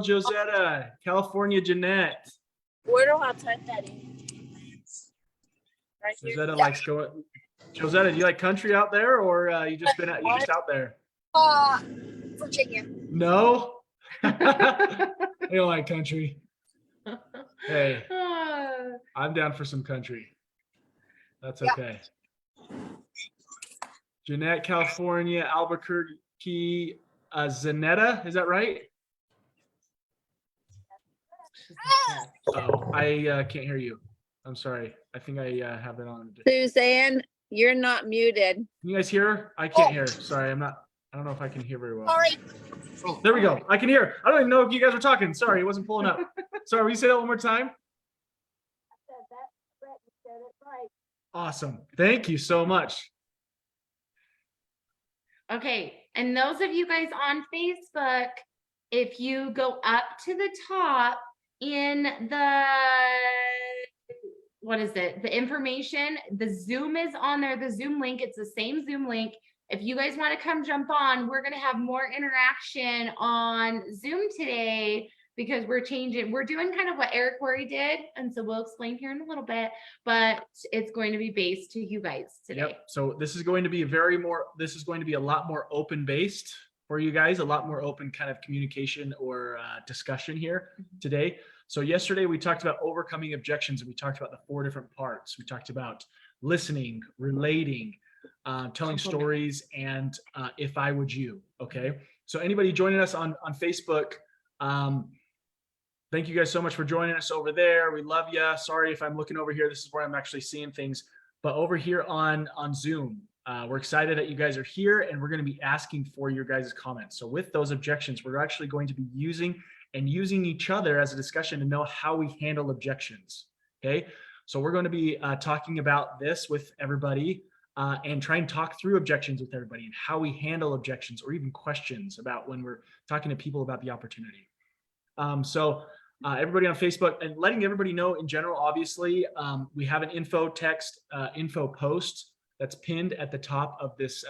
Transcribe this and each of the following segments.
Danielle, Josetta, California, Jeanette. Where do I type that in? Right here. Josetta likes going. Josetta, do you like country out there, or you just out there? Virginia. No, I don't like country. Hey, I'm down for some country. That's okay. Jeanette, California, Albuquerque, Zanetta, is that right? Oh, I can't hear you. I'm sorry. I think I have it on. Suzanne, you're not muted. Can you guys hear her? I can't hear. Sorry, I don't know if I can hear very well. Sorry. There we go. I can hear. I don't even know if you guys were talking. Sorry, it wasn't pulling up. Sorry, will you say that one more time? Awesome. Thank you so much. Okay, and those of you guys on Facebook, if you go up to the top in the, what is it? The information, the Zoom is on there, the Zoom link, it's the same Zoom link. If you guys want to come jump on, we're going to have more interaction on Zoom today because we're doing kind of what Eric Worre did. And so we'll explain here in a little bit, but it's going to be based to you guys today. Yep. So this is going to be a lot more open based for you guys, a lot more open kind of communication or discussion here today. So yesterday we talked about overcoming objections, and we talked about the 4 different parts. We talked about listening, relating, telling stories, and if I would you. Okay. So anybody joining us on Facebook, thank you guys so much for joining us over there. We love you. Sorry if I'm looking over here. This is where I'm actually seeing things. But over here on Zoom, we're excited that you guys are here, and we're going to be asking for your guys' comments. So with those objections, we're actually going to be using each other as a discussion to know how we handle objections. Okay. So we're going to be talking about this with everybody and try and talk through objections with everybody and how we handle objections or even questions about when we're talking to people about the opportunity. Everybody on Facebook, and letting everybody know in general, obviously, we have an info post that's pinned at the top of this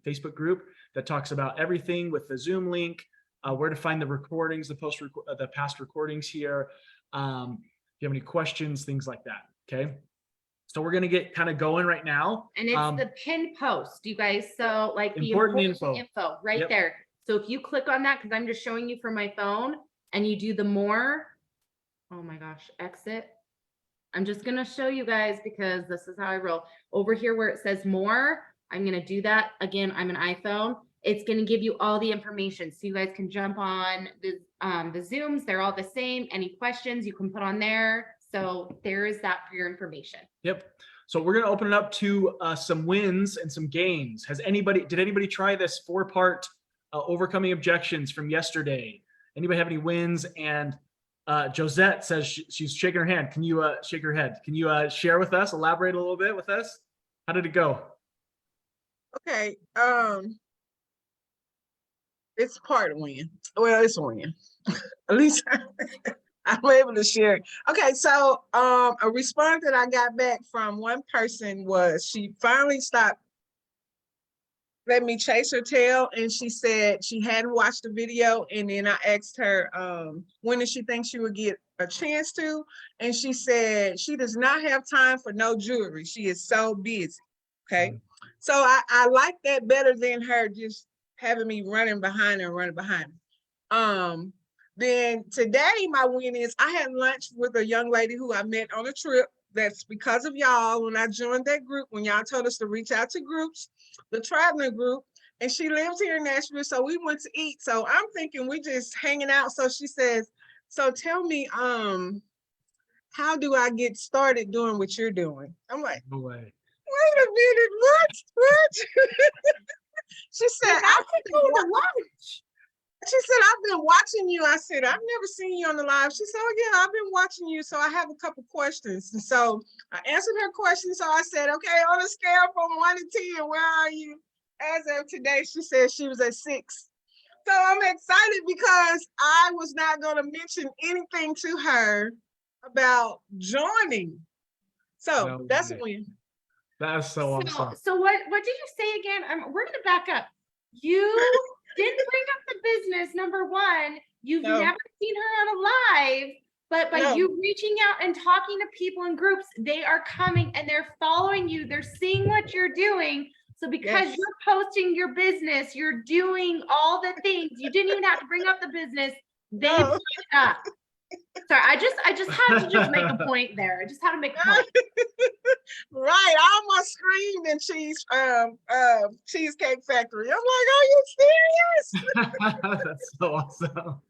Facebook group that talks about everything with the Zoom link, where to find the recordings, the past recordings here. If you have any questions, things like that. Okay. So we're going to get kind of going right now. And it's the pin post, you guys. So like the important info right there. So if you click on that, because I'm just showing you from my phone, and you do the more, oh my gosh, exit. I'm just going to show you guys because this is how I roll. Over here where it says more, I'm going to do that. Again, I'm an iPhone. It's going to give you all the information. So you guys can jump on the Zooms. They're all the same. Any questions you can put on there. So there is that for your information. Yep. So we're going to open it up to some wins and some gains. Did anybody try this 4-part overcoming objections from yesterday? Anybody have any wins? And Josette says she's shaking her hand. Can you shake her head? Can you share with us, elaborate a little bit with us? How did it go? Okay. It's part win. Well, it's a win. At least I'm able to share. Okay, so a response that I got back from one person was she finally stopped letting me chase her tail, and she said she hadn't watched the video, and then I asked her when did she think she would get a chance to, and she said she does not have time for no jewelry. She is so busy. Okay, so I like that better than her just having me running behind her. Then today my win is I had lunch with a young lady who I met on a trip. That's because of y'all. When I joined that group, when y'all told us to reach out to groups, the traveling group, and she lives here in Nashville, so we went to eat. So I'm thinking we just hanging out. So she says, so tell me, how do I get started doing what you're doing? I'm like, no way. Wait a minute, what? She said, I could go to lunch. She said, I've been watching you. I said, I've never seen you on the live. She said, oh yeah, I've been watching you. So I have a couple questions. And so I answered her question. So I said, okay, on a scale from 1 to 10, where are you? As of today, she said she was at 6. So I'm excited because I was not going to mention anything to her about joining. So that's a win. That's so awesome. So what did you say again? We're going to back up. You didn't bring up the business, number one. You've No. never seen her on a live, but by No. you reaching out and talking to people in groups, they are coming and they're following you. They're seeing what you're doing. So because Yes. you're posting your business, you're doing all the things. You didn't even have to bring up the business. They No. put it up. Sorry, I just had to just make a point there. I just had to make a point. Right. I almost screamed in Cheesecake Factory. I'm like, are you serious? That's so awesome.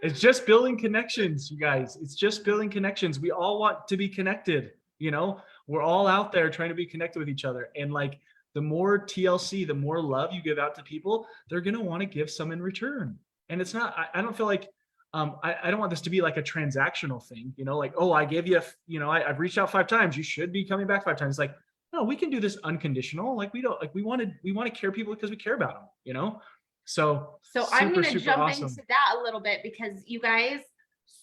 It's just building connections, you guys. It's just building connections. We all want to be connected, you know? We're all out there trying to be connected with each other. And like the more TLC, the more love you give out to people, they're going to want to give some in return. And it's not, I don't feel like, I don't want this to be like a transactional thing, you know, like, oh, I gave you, I've reached out 5 times. You should be coming back 5 times. Like, no, we can do this unconditional. Like we don't, like we want to care people because we care about them, you know? So I'm going to super jump awesome. into that a little bit because you guys,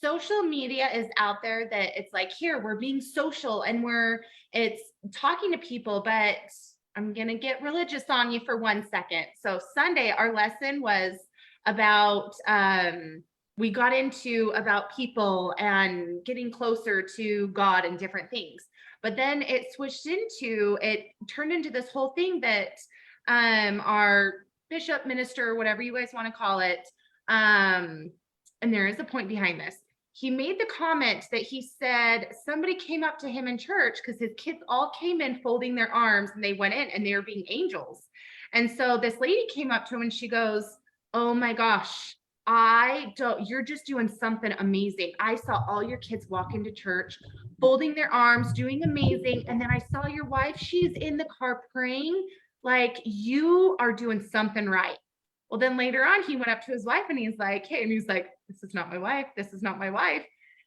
social media is out there that it's like, here, we're being social and it's talking to people, but I'm going to get religious on you for 1 second. So Sunday, our lesson was about, we got into about people and getting closer to God and different things. But then it turned into this whole thing that our bishop, minister, whatever you guys want to call it, and there is a point behind this. He made the comment that he said somebody came up to him in church because his kids all came in folding their arms and they went in and they were being angels. And so this lady came up to him and she goes, oh my gosh, you're just doing something amazing. I saw all your kids walk into church, folding their arms, doing amazing. And then I saw your wife, she's in the car praying, like you are doing something right. Well, then later on, he went up to his wife and he's like, hey, and he's like, this is not my wife. This is not my wife.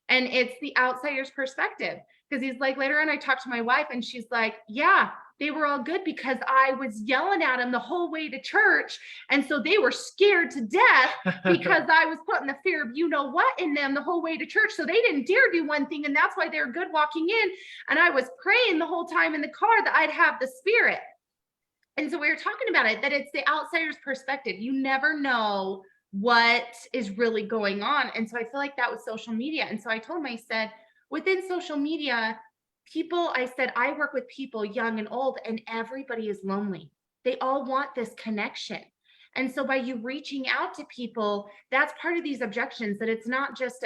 And it's the outsider's perspective. Because he's like, later on, I talked to my wife and she's like, yeah, they were all good because I was yelling at them the whole way to church. And so they were scared to death because I was putting the fear of you know what in them the whole way to church. So they didn't dare do one thing. And that's why they were good walking in. And I was praying the whole time in the car that I'd have the spirit. And so we were talking about it, that it's the outsider's perspective. You never know what is really going on. And so I feel like that was social media. And so I told him, I said, within social media, I work with people young and old, and everybody is lonely. They all want this connection. And so by you reaching out to people, that's part of these objections, that it's not just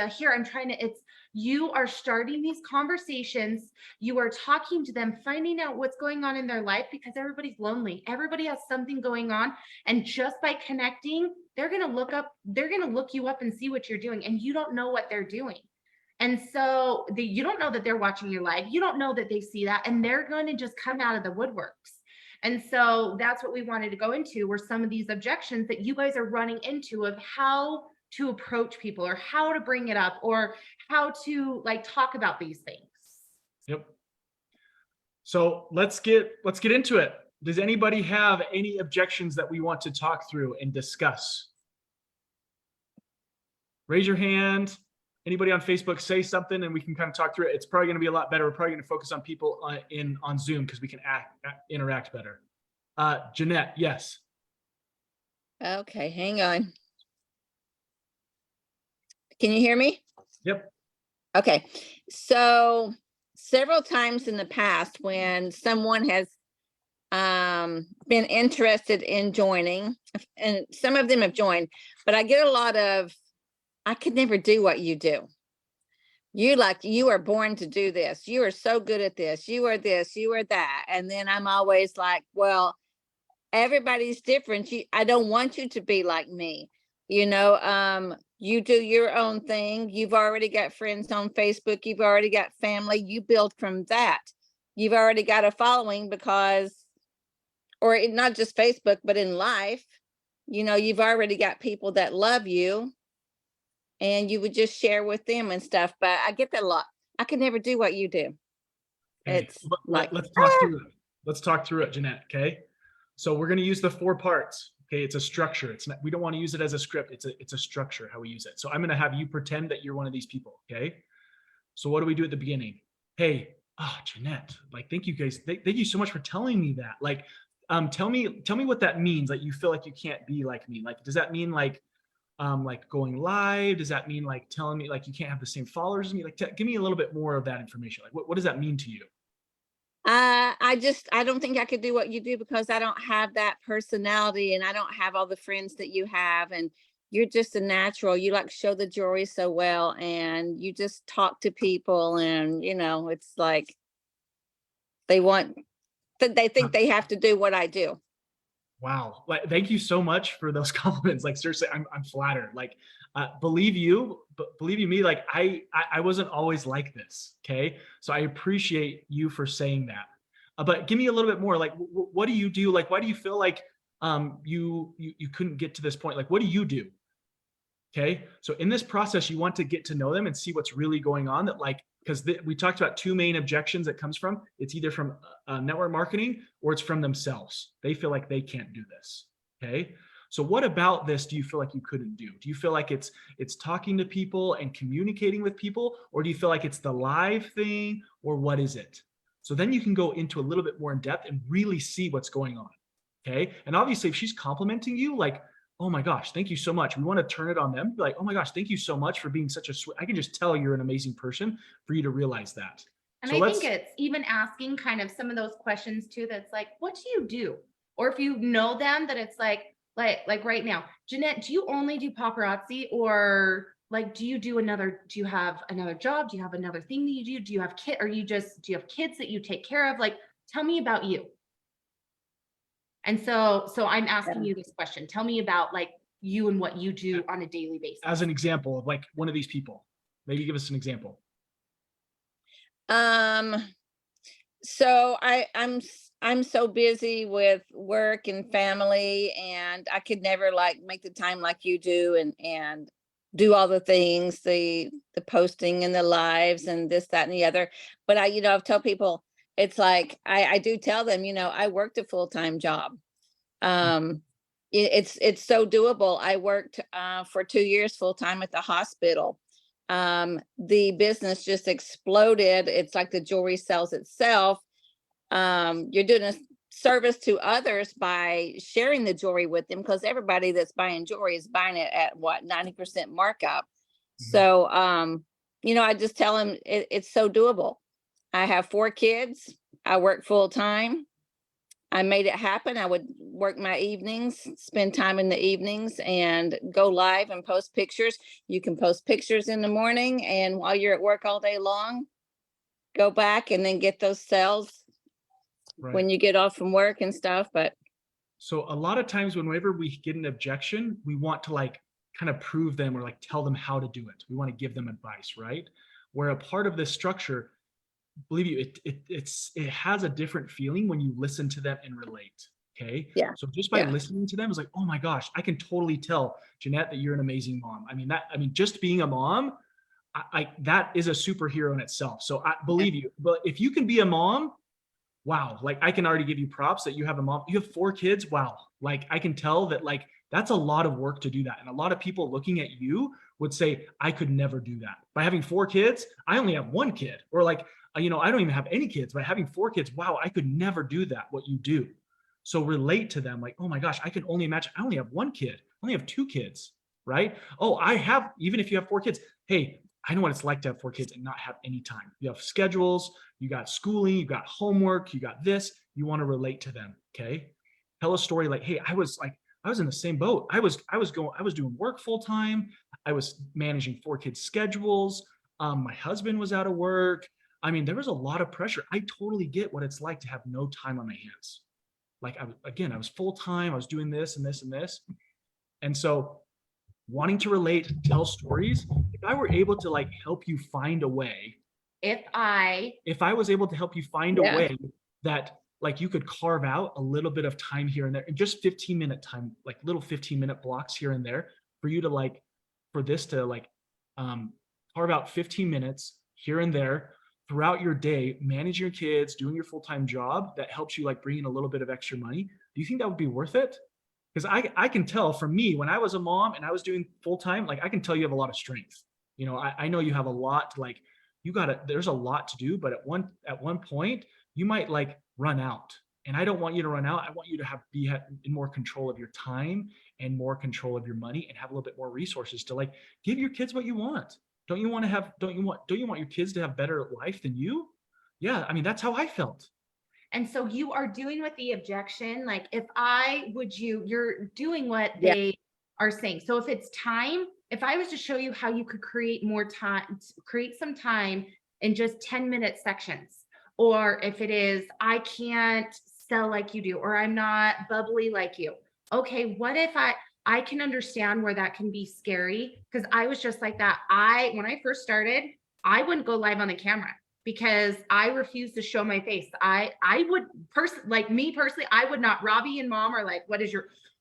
you are starting these conversations, you are talking to them, finding out what's going on in their life, because everybody's lonely. Everybody has something going on. And just by connecting, they're going to look you up and see what you're doing. And you don't know what they're doing. And so you don't know that they're watching your live. You don't know that they see that, and they're going to just come out of the woodworks. And so that's what we wanted to go into, were some of these objections that you guys are running into of how to approach people, or how to bring it up, or how to like talk about these things. Yep. So let's get into it. Does anybody have any objections that we want to talk through and discuss? Raise your hand. Anybody on Facebook, say something and we can kind of talk through it. It's probably going to be a lot better. We're probably going to focus on people on Zoom because we can interact better. Jeanette, yes. Okay, hang on. Can you hear me? Yep. Okay, so several times in the past when someone has been interested in joining, and some of them have joined, but I get a lot of, I could never do what you do. You are born to do this. You are so good at this. You are this, you are that. And then I'm always like, well, everybody's different. I don't want you to be like me. You know, you do your own thing. You've already got friends on Facebook. You've already got family. You build from that. You've already got a following or not just Facebook, but in life, you know, you've already got people that love you. And you would just share with them and stuff. But I get that a lot. I could never do what you do. It's like, let's talk through it. Let's talk through it, Jeanette. Okay. So we're going to use the 4 parts. Okay. It's a structure. It's not, we don't want to use it as a script. It's a structure, how we use it. So I'm going to have you pretend that you're one of these people. Okay. So what do we do at the beginning? Hey, Jeanette, like, thank you guys. Thank you so much for telling me that. Like, tell me what that means. Like, you feel like you can't be like me. Like, does that mean like, like going live? Does that mean like telling me like you can't have the same followers as me? Like, give me a little bit more of that information. Like, what does that mean to you? I don't think I could do what you do because I don't have that personality and I don't have all the friends that you have. And you're just a natural. You like show the jewelry so well and you just talk to people and it's like they want they think they have to do what I do. Wow. Like, thank you so much for those compliments. Like, seriously, I'm flattered. Like, believe you me, like I wasn't always like this. Okay. So I appreciate you for saying that. But give me a little bit more. Like, what do you do? Like, why do you feel like you couldn't get to this point? Like, what do you do? Okay. So in this process, you want to get to know them and see what's really going on. That like, because we talked about two main objections that comes from. It's either from network marketing or it's from themselves. They feel like they can't do this. Okay. So what about this do you feel like you couldn't do? Do you feel like it's talking to people and communicating with people, or do you feel like it's the live thing, or what is it? So then you can go into a little bit more in depth and really see what's going on. Okay. And obviously if she's complimenting you, like, oh my gosh, thank you so much. We want to turn it on them. Be like, oh my gosh, thank you so much for being such a sweet. I can just tell you're an amazing person for you to realize that. And So I think it's even asking kind of some of those questions too, that's like, what do you do? Or if you know them, that it's like right now, Jeanette, do you only do paparazzi, or like, do you have another job? Do you have another thing that you do? Do you have do you have kids that you take care of? Like, tell me about you. And so I'm asking you this question. Tell me about like you and what you do on a daily basis. As an example of like one of these people, maybe give us an example. So I'm so busy with work and family, and I could never like make the time like you do and do all the things, the posting and the lives and this, that, and the other. But I've told people, it's like, I do tell them, I worked a full-time job. It's so doable. I worked for 2 years full-time at the hospital. The business just exploded. It's like the jewelry sells itself. You're doing a service to others by sharing the jewelry with them, because everybody that's buying jewelry is buying it at what, 90% markup. So, I just tell them it's so doable. I have 4 kids. I work full time. I made it happen. I would work my evenings, spend time in the evenings and go live and post pictures. You can post pictures in the morning, and while you're at work all day long, go back and then get those sales when you get off from work and stuff. But so a lot of times whenever we get an objection, we want to like kind of prove them or like tell them how to do it. We want to give them advice, right? Where a part of this structure, believe you, it has a different feeling when you listen to them and relate. Okay. Yeah. So just by listening to them, it's like, oh my gosh, I can totally tell, Jeanette, that you're an amazing mom. I mean, just being a mom, that is a superhero in itself. So I believe you, but if you can be a mom, wow, like I can already give you props that you have a mom, you have 4 kids. Wow. Like I can tell that like, that's a lot of work to do that. And a lot of people looking at you would say, I could never do that. By having 4 kids, I only have 1 kid, or like, I don't even have any kids. By having 4 kids, wow, I could never do that, what you do. So relate to them like, oh my gosh, I can only imagine. I only have 1 kid. I only have 2 kids, right? Oh, even if you have 4 kids, hey, I know what it's like to have 4 kids and not have any time. You have schedules, you got schooling, you got homework, you got this, you want to relate to them. Okay. Tell a story like, hey, I was in the same boat. I was doing work full time. I was managing 4 kids' schedules. My husband was out of work. I mean, there was a lot of pressure. I totally get what it's like to have no time on my hands. Like I was full time. I was doing this and this and this. And so wanting to relate, tell stories. If I were able to like help you find a way, if I was able to help you find a way that like you could carve out a little bit of time here and there, and just 15-minute time, like little 15-minute blocks here and there for you to like, for this to like carve out 15 minutes here and there throughout your day, manage your kids, doing your full-time job that helps you like bring in a little bit of extra money. Do you think that would be worth it? Because I can tell from me, when I was a mom and I was doing full-time, like I can tell you have a lot of strength. I know you have a lot to like, there's a lot to do, but at one point you might like run out. And I don't want you to run out. I want you to be in more control of your time and more control of your money and have a little bit more resources to like give your kids what you want. Don't you want your kids to have better life than you? Yeah. I mean, that's how I felt. And so you are doing with the objection, like you're doing what Yeah. they are saying. So if it's time, if I was to show you how you could create more time, create some time in just 10-minute sections, or if it is, I can't sell like you do, or I'm not bubbly like you. Okay, what if I can understand where that can be scary, because I was just like that. When I first started, I wouldn't go live on the camera because I refused to show my face. I would personally, I would not. Robbie and mom are like,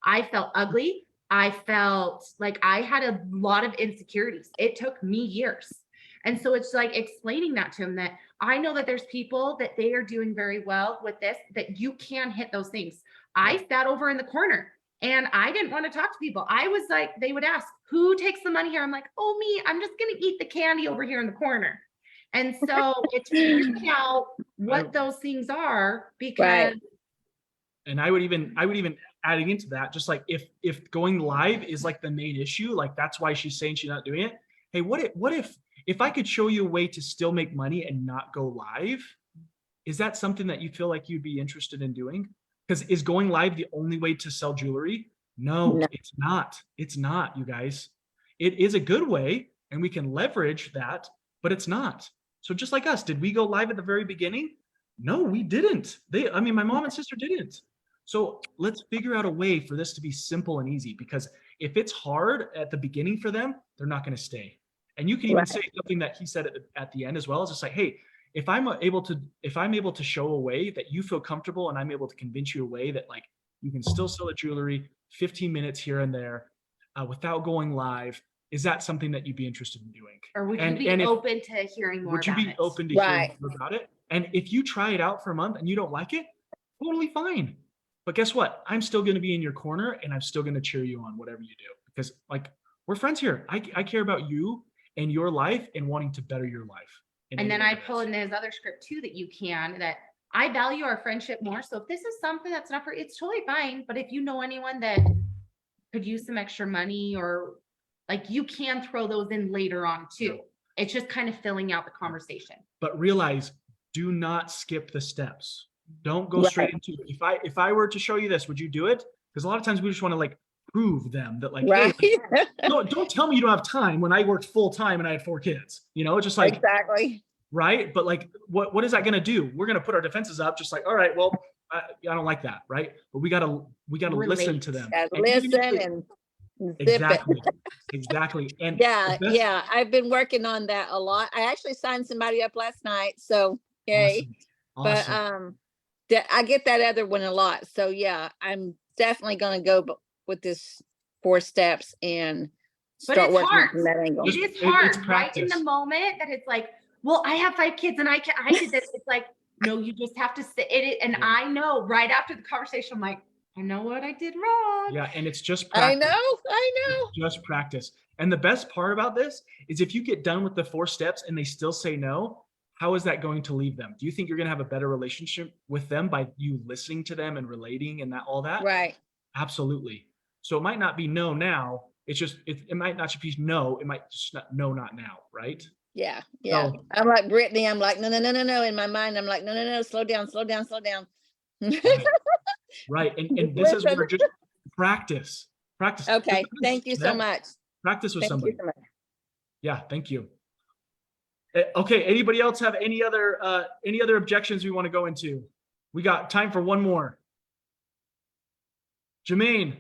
I felt ugly. I felt like I had a lot of insecurities. It took me years. And so it's like explaining that to him, that I know that there's people that they are doing very well with this, that you can hit those things. I sat over in the corner and I didn't want to talk to people. I was like, they would ask, who takes the money here? I'm like, oh, me, I'm just going to eat the candy over here in the corner. And so it's figuring out what those things are, because Right. And I would even adding into that, just like if going live is like the main issue, like that's why she's saying she's not doing it. Hey, what if I could show you a way to still make money and not go live? Is that something that you feel like you'd be interested in doing? Because is going live the only way to sell jewelry? No, No. it's not. It's not, you guys. It is a good way and we can leverage that, but it's not. So just like us, did we go live at the very beginning? No, we didn't. My mom and sister didn't. So let's figure out a way for this to be simple and easy, because if it's hard at the beginning for them, they're not going to stay. And you can even Right. say something that he said at the end as well. It's just like, hey, if I'm able to show a way that you feel comfortable and I'm able to convince you a way that like you can still sell the jewelry 15 minutes here and there without going live, is that something that you'd be interested in doing? or would And- you and be if- open to hearing more Would you about be it? open to Right. hearing more about it? And if you try it out for a month and you don't like it, totally fine. But guess what? I'm still going to be in your corner and I'm still going to cheer you on whatever you do, because like we're friends here. I care about you and your life and wanting to better your life. And then I pull in his other script too, that I value our friendship more. So if this is something that's not for, it's totally fine. But if you know anyone that could use some extra money, or like, you can throw those in later on too. It's just kind of filling out the conversation. But realize, do not skip the steps. Don't go Right. straight into it. If I were to show you this, would you do it? Because a lot of times we just want to like prove them that like, Right. hey, no, don't tell me you don't have time when I worked full time and I had 4 kids. You know, just like, Exactly. right? But like, what is that going to do? We're going to put our defenses up, just like, all right, well, I don't like that, right? But we gotta listen to them. Gotta And even if listen they- and zip it. exactly. And Yeah, the best- yeah. I've been working on that a lot. I actually signed somebody up last night, so yay. But Awesome. I get that other one a lot. So yeah, I'm definitely gonna go with this 4 steps and But start it's working hard. from that angle. It is It's hard, right? In practice. the moment that it's like, well, I have 5 kids and I did this. It's like, no, you just have to sit in it. And Yeah. I know right after the conversation, I'm like, I know what I did wrong. Yeah, and it's just I practice. know. Just practice. And the best part about this is if you get done with the 4 steps and they still say no, how is that going to leave them? Do you think you're going to have a better relationship with them by you listening to them and relating and all that? Right. Absolutely. So it might not be no now. It's just, it might not be no. It might just not now. Right. Yeah. Yeah. So- I'm like Brittany. I'm like, no. In my mind, I'm like, no. Slow down. Right. And this is where Listen. just practice. Okay. Just Thank you so that- much. Practice with Thank somebody. you so much. Yeah. Thank you. Okay. Anybody else have any other objections we want to go into? We got time for one more. Jermaine.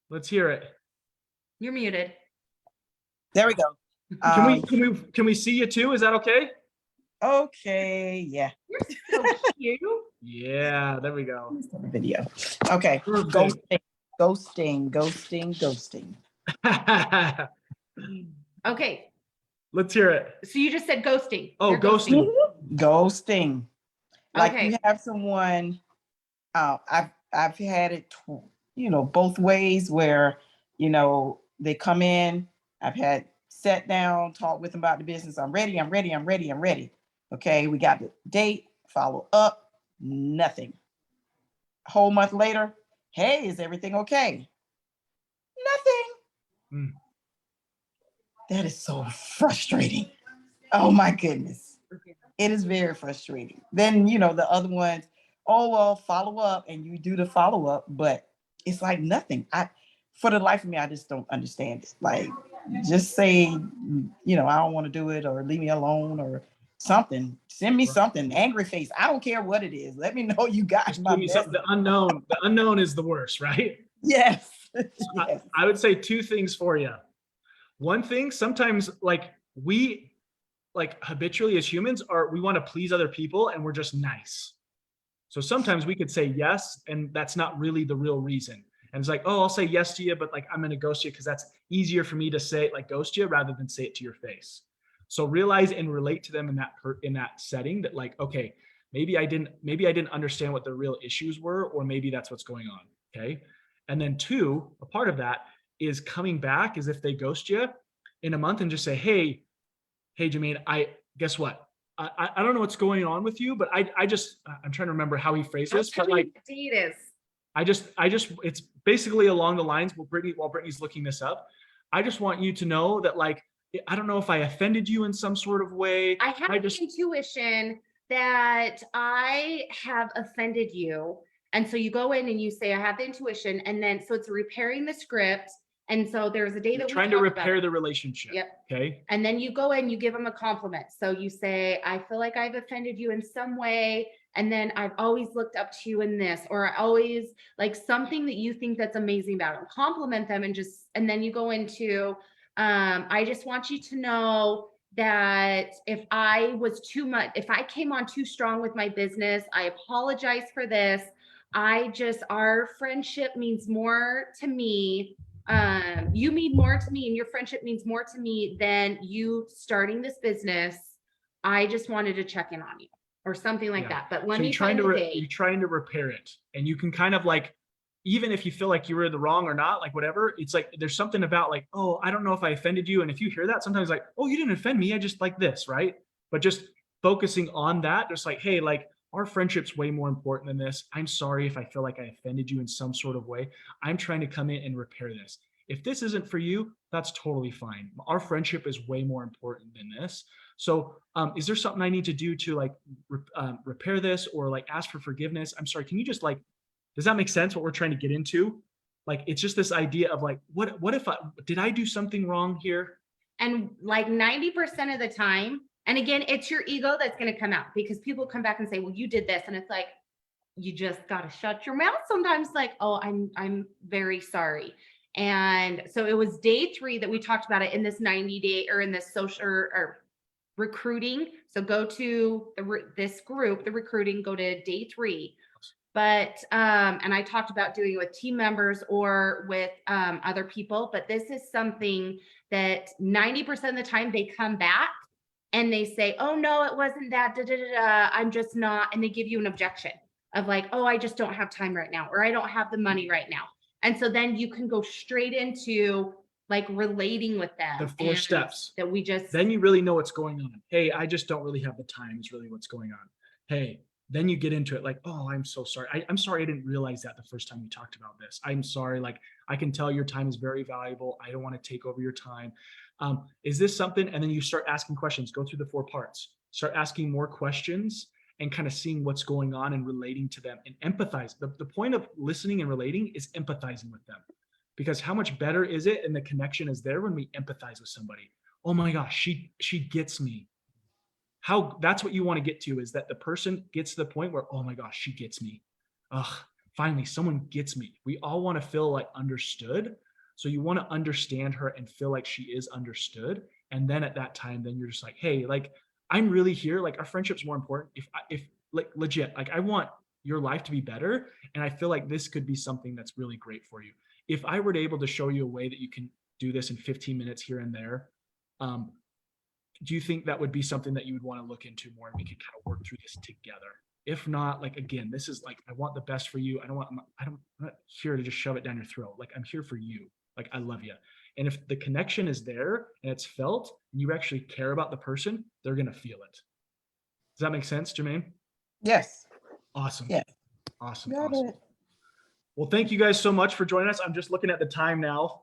Let's hear it. You're muted. There we go. Can we see you too? Is that okay? Okay, yeah. You're so cute. Yeah, there we go. Video. Okay. Perfect. Ghosting. Okay. Let's hear it. So you just said ghosting. Oh, You're ghosting. Ghosting. Like Okay. you have someone, I've had it, both ways where, they come in, I've had sat down, talk with them about the business. I'm ready. Okay, we got the date follow up, nothing. A whole month later, hey, is everything okay? Nothing. Mm. That is so frustrating. Oh my goodness. It is very frustrating. Then, the other ones, oh, well, follow up, and you do the follow up, but it's like nothing. For the life of me, I just don't understand it. Like, just say, I don't want to do it, or leave me alone, or something. Send me something, angry face. I don't care what it is. Let me know you got Just my give me something. message. The unknown is the worst, right? Yes. So Yes. I would say two things for you. One thing, sometimes we habitually as humans we want to please other people, and we're just nice. So sometimes we could say yes, and that's not really the real reason. And it's like, oh, I'll say yes to you, but I'm going to ghost you because that's easier for me to say ghost you rather than say it to your face. So realize and relate to them in that setting that okay, maybe I didn't understand what the real issues were, or maybe that's what's going on. Okay. And then two, a part of that is coming back as if they ghost you in a month and just say, hey, Jermaine, guess what? I don't know what's going on with you, but I'm trying to remember how he phrased this, but it's basically along the lines, while Brittany's looking this up, I just want you to know that I don't know if I offended you in some sort of way. I have intuition that I have offended you. And so you go in and you say, I have the intuition. And then, so it's repairing the script. And so there's a day that we're trying to repair the relationship. Yep. Okay. And then you go in, you give them a compliment. So you say, I feel like I've offended you in some way. And then I've always looked up to you in this, or I always something that you think that's amazing about them. Compliment them, and then you go into, I just want you to know that if I was too much, if I came on too strong with my business, I apologize for this. Our friendship means more to me. You mean more to me, and your friendship means more to me than you starting this business. I just wanted to check in on you, or something like that. But let me find the date. You're trying to repair it, and you can kind of even if you feel like you were in the wrong or not, whatever, it's there's something about oh, I don't know if I offended you. And if you hear that, sometimes oh, you didn't offend me, I just like this, right? But just focusing on that, just hey, our friendship's way more important than this. I'm sorry if I feel like I offended you in some sort of way. I'm trying to come in and repair this. If this isn't for you, that's totally fine. Our friendship is way more important than this. So is there something I need to do to repair this, or ask for forgiveness? I'm sorry, can you just does that make sense what we're trying to get into? It's just this idea of what if did I do something wrong here? And 90% of the time, and again, it's your ego that's going to come out, because people come back and say, well, you did this. And it's you just got to shut your mouth sometimes. Oh, I'm very sorry. And so it was day 3 that we talked about it in this 90-day, or in this social or recruiting. So go to this group, the recruiting, go to day 3. But, and I talked about doing it with team members or with other people, but this is something that 90% of the time they come back and they say, oh no, it wasn't that, I'm just not. And they give you an objection of oh, I just don't have time right now, or I don't have the money right now. And so then you can go straight into relating with them. The 4 steps that we then you really know what's going on. Hey, I just don't really have the time is really what's going on. Hey, then you get into it oh, I'm so sorry. I'm sorry I didn't realize that the first time we talked about this. I'm sorry. I can tell your time is very valuable. I don't want to take over your time. Is this something? And then you start asking questions. Go through the 4 parts. Start asking more questions and kind of seeing what's going on and relating to them and empathize. The point of listening and relating is empathizing with them, because how much better is it, and the connection is there when we empathize with somebody. Oh my gosh, she gets me. That's what you want to get to, is that the person gets to the point where, oh my gosh, she gets me. Finally, someone gets me. We all want to feel understood. So you want to understand her and feel like she is understood. And then at that time, then you're just hey, I'm really here. Our friendship's more important. If legit, I want your life to be better. And I feel like this could be something that's really great for you. If I were to able to show you a way that you can do this in 15 minutes here and there, do you think that would be something that you would want to look into more, and we could kind of work through this together? If not, again, this is I want the best for you. I'm not here to just shove it down your throat. I'm here for you. I love you. And if the connection is there and it's felt, and you actually care about the person, they're going to feel it. Does that make sense, Jermaine? Yes. Awesome. Yeah. Awesome. Got Awesome. it. Well, thank you guys so much for joining us. I'm just looking at the time now.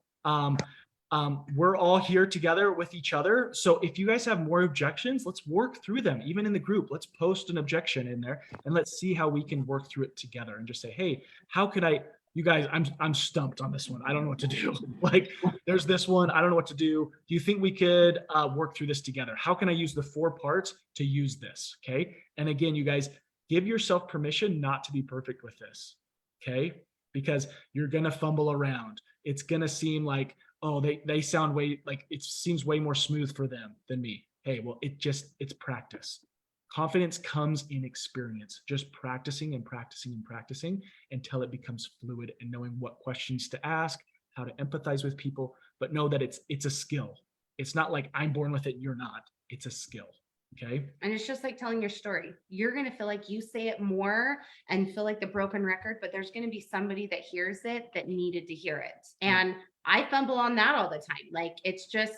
We're all here together with each other. So if you guys have more objections, let's work through them, even in the group. Let's post an objection in there and let's see how we can work through it together and just say, hey, how could you guys, I'm stumped on this one. I don't know what to do. Like there's this one, I don't know what to do. Do you think we could work through this together? How can I use the 4 parts to use this? Okay. And again, you guys give yourself permission not to be perfect with this. Okay. Because you're going to fumble around. It's going to seem like, oh, they sound way, like it seems way more smooth for them than me. Hey, well, it's practice. Confidence comes in experience, just practicing and practicing and practicing until it becomes fluid and knowing what questions to ask, how to empathize with people, but know that it's a skill. It's not like I'm born with it, you're not. It's a skill. Okay. And it's just like telling your story. You're going to feel like you say it more and feel like the broken record, but there's going to be somebody that hears it that needed to hear it. And I fumble on that all the time. Like it's just,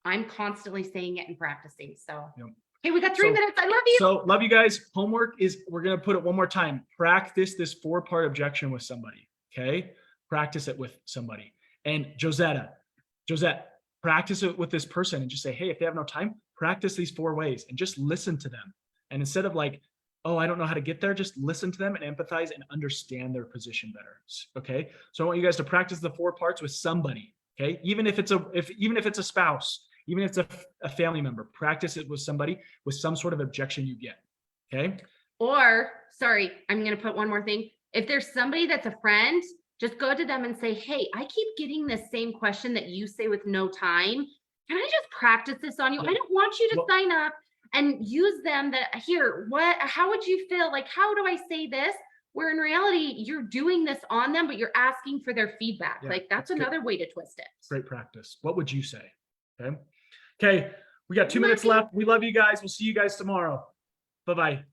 I'm constantly saying it and practicing. So, okay, we got 3 minutes. I love you. So love you guys. Homework is, we're going to put it one more time. Practice this 4-part objection with somebody. Okay. Practice it with somebody. And Josette, practice it with this person and just say, hey, if they have no time, practice these 4 ways and just listen to them. And instead of like, oh, I don't know how to get there, just listen to them and empathize and understand their position better. Okay. So I want you guys to practice the 4 parts with somebody. Okay. Even if it's a spouse, even if it's a family member, practice it with somebody with some sort of objection you get. Okay. Or, sorry, I'm going to put one more thing. If there's somebody that's a friend, just go to them and say, hey, I keep getting the same question that you say with no time. Can I just practice this on you? I don't want you to sign up and use them that here, how would you feel? Like, how do I say this? Where in reality, you're doing this on them, but you're asking for their feedback. Yeah, like that's another way to twist it. Great practice. What would you say? Okay. Okay. We got 2 minutes left. We love you guys. We'll see you guys tomorrow. Bye-bye.